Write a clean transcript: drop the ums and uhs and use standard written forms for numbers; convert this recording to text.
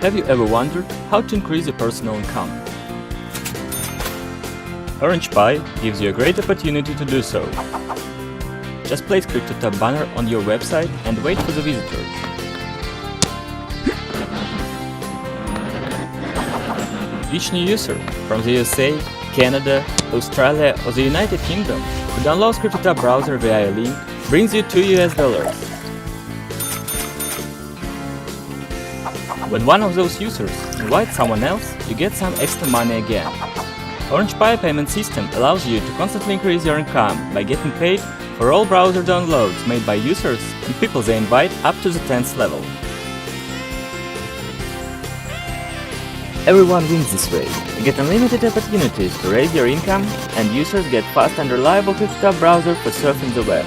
Have you ever wondered how to increase your personal income? Orange Pi gives you a great opportunity to do so. Just place CryptoTab banner on your website and wait for the visitors. Each new user from the USA, Canada, Australia or the United Kingdom who downloads CryptoTab browser via a link brings you $2. When one of those users invites someone else, you get some extra money again. Orange Pi payment system allows you to constantly increase your income by getting paid for all browser downloads made by users and people they invite up to the 10th level. Everyone wins this way. You get unlimited opportunities to raise your income, and users get fast and reliable CryptoTab browser for surfing the web.